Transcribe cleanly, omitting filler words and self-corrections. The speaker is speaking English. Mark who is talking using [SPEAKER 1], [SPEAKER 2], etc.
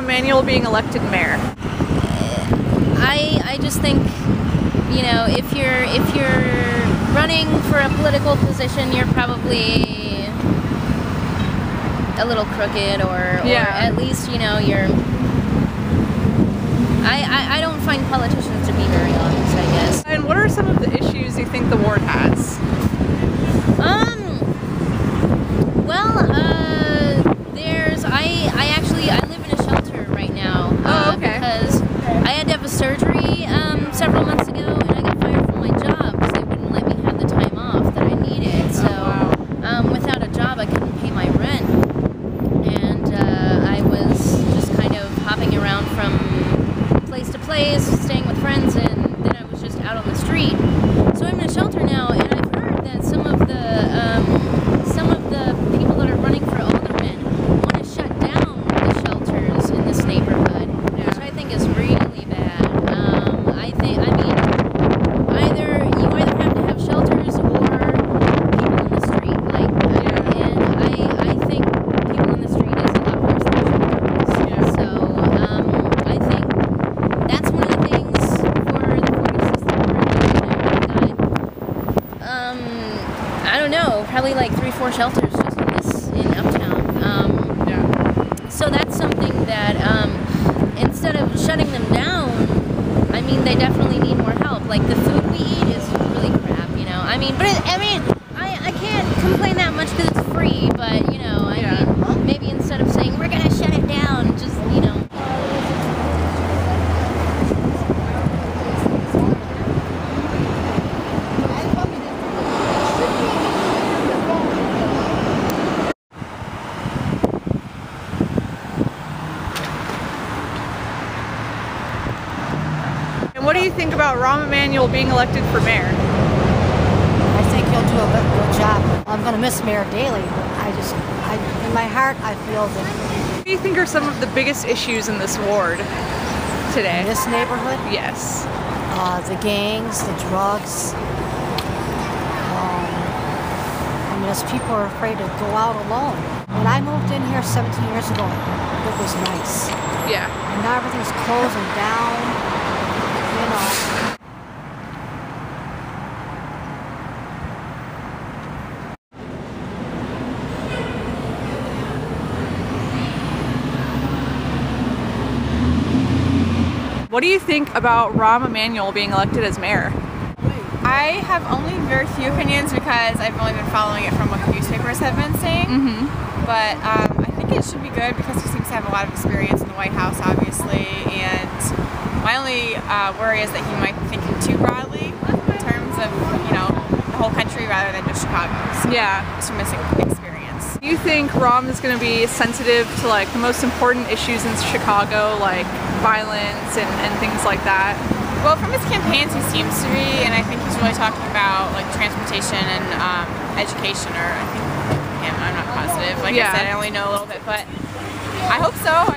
[SPEAKER 1] Emanuel being elected mayor?
[SPEAKER 2] I just think, you know, if you're running for a political position, you're probably a little crooked, or at least, you know, you're. I don't find politicians to be very honest, I guess.
[SPEAKER 1] And what are some of the issues you think the ward has? I live in a shelter right now.
[SPEAKER 2] Because I had to have a surgery several months ago, and I got fired from my job because they wouldn't let me have the time off that I needed. So without a job, I couldn't pay my rent, and I was just kind of hopping around from place to place, staying with friends, and then I was just out on the street. So I'm in a shelter now, and I've heard that some of the people that are running for aldermen want to shut down the shelters in this neighborhood, which I think is really bad. Either you have to have shelters or people in the street. And I think people in the street is a lot worse than shelters. So I think that's one of the things for the 46th ward. I don't know, probably like 3-4 shelters just in Uptown. So that's something that instead of shutting them down, I mean, they definitely need more help. Like, the food we eat is really crap, you know. I can't complain that much because it's free, but, you know, I mean, maybe instead of saying, we're gonna shut it down, just, you know.
[SPEAKER 1] What do you think about Rahm Emanuel being elected for mayor?
[SPEAKER 3] I think he'll do a good job. I'm going to miss Mayor Daley. In my heart, I feel that.
[SPEAKER 1] What do you think are some of the biggest issues in this ward today?
[SPEAKER 3] In this neighborhood?
[SPEAKER 1] Yes.
[SPEAKER 3] The gangs, the drugs. As people are afraid to go out alone. When I moved in here 17 years ago, it was nice.
[SPEAKER 1] Yeah.
[SPEAKER 3] And now everything's closing down. You know.
[SPEAKER 1] What do you think about Rahm Emanuel being elected as mayor?
[SPEAKER 4] I have only very few opinions because I've only been following it from what the newspapers have been saying. But I think it should be good because he seems to have a lot of experience in the White House, obviously, and my only worry is that he might be thinking too broadly in terms of, you know, the whole country rather than just Chicago. So just from his experience.
[SPEAKER 1] Do you think Rahm is going to be sensitive to like the most important issues in Chicago, like violence and things like that?
[SPEAKER 4] Well, from his campaigns he seems to be, and I think he's really talking about like transportation and education, or I think, I'm not positive. Like I said, I only know a little bit, but I hope so.